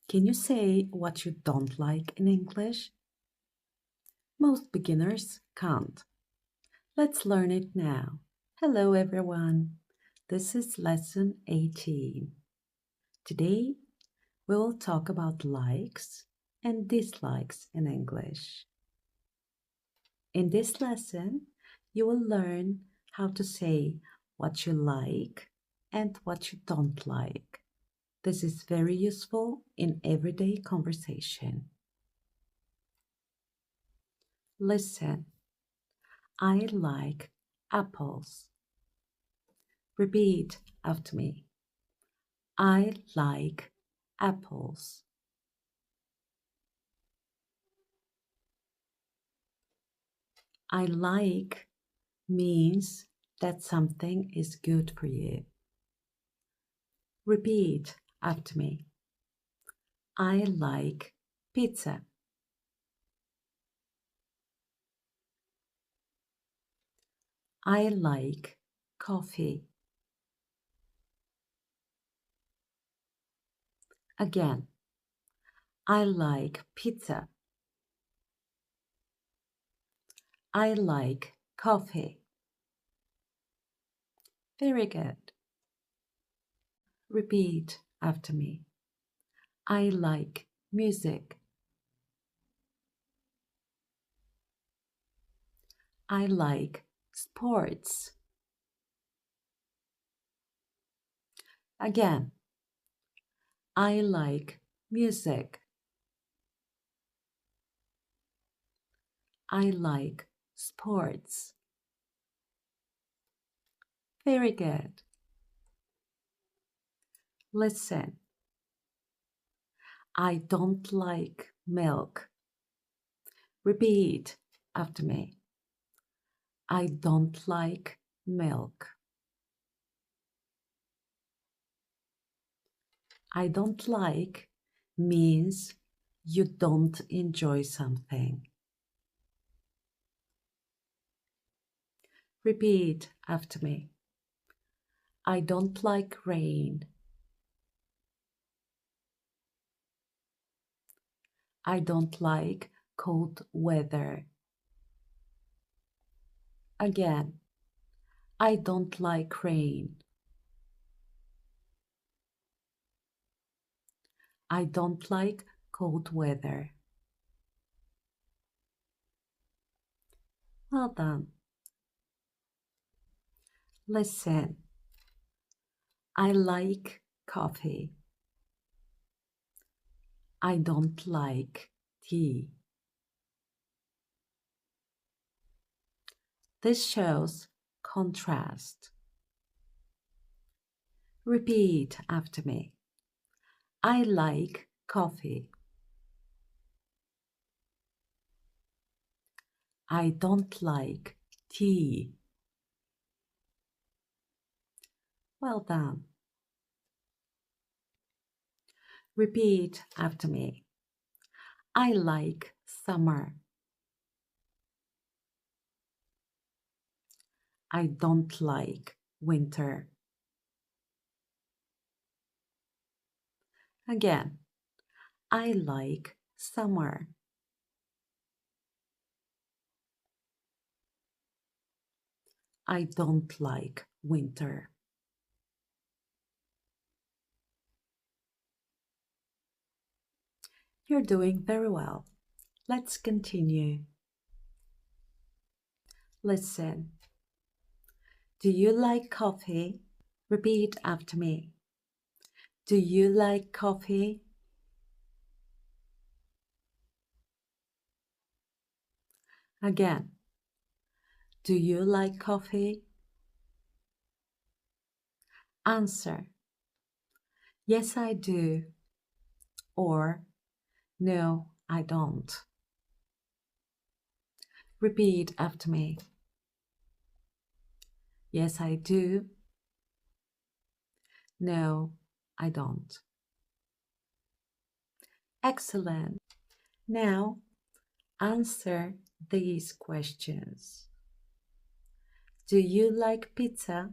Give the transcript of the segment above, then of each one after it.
Can you say what you don't like in English? Most beginners can't. Let's learn it now. Hello, everyone. This is lesson 18. Today, we will talk about likes and dislikes in English. In this lesson, you will learn how to say what you like and what you don't like. This is very useful in everyday conversation. Listen, I like apples. Repeat after me. I like apples. I like means that something is good for you. Repeat after me. I like pizza. I like coffee. Again, I like pizza. I like coffee. Very good. Repeat after me. I like music. I like sports. Again, I like music. I like sports. Very good. Listen, I don't like milk. Repeat after me. I don't like milk. I don't like means you don't enjoy something. Repeat after me. I don't like rain. I don't like cold weather. Again, I don't like rain. I don't like cold weather. Well done. Listen, I like coffee. I don't like tea. This shows contrast. Repeat after me. I like coffee. I don't like tea. Well done. Repeat after me. I like summer. I don't like winter. Again, I like summer. I don't like winter. You're doing very well. Let's continue. Listen. Do you like coffee? Repeat after me. Do you like coffee? Again. Do you like coffee? Answer. Yes, I do. Or no, I don't. Repeat after me. Yes, I do. No, I don't. Excellent. Now, answer these questions. Do you like pizza?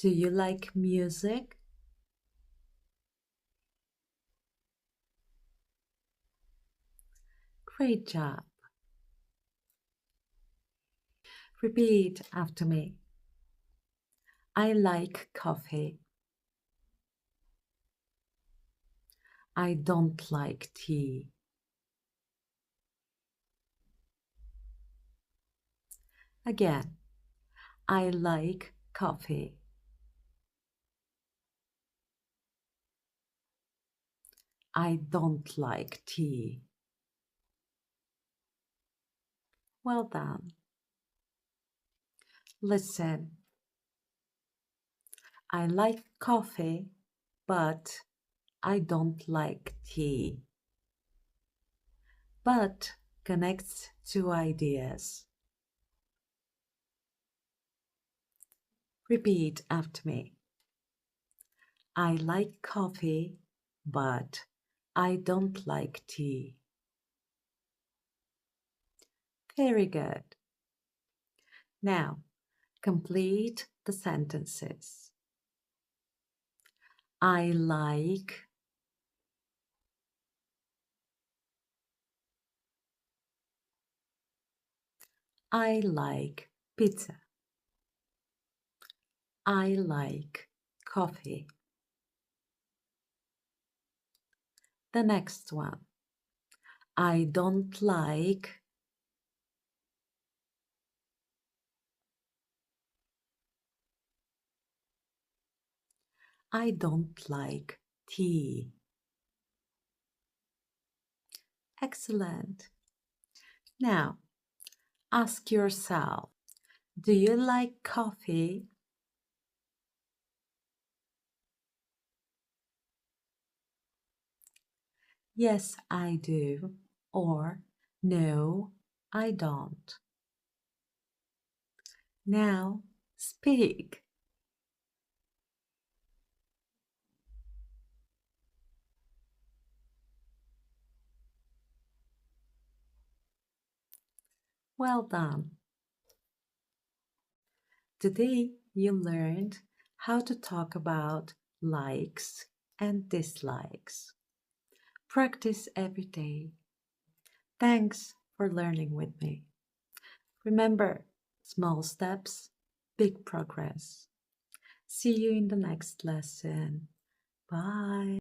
Do you like music? Great job. Repeat after me. I like coffee. I don't like tea. Again, I like coffee. I don't like tea. Well done. Listen, I like coffee, but I don't like tea. But connects two ideas. Repeat after me. I like coffee, but I don't like tea. Very good. Now, complete the sentences. I like. I like pizza. I like coffee. The next one. I don't like. I don't like tea. Excellent. Now, ask yourself, do you like coffee? Yes, I do. Or no, I don't. Now, speak. Well done. Today, you learned how to talk about likes and dislikes. Practice every day. Thanks for learning with me. Remember, small steps, big progress. See you in the next lesson. Bye.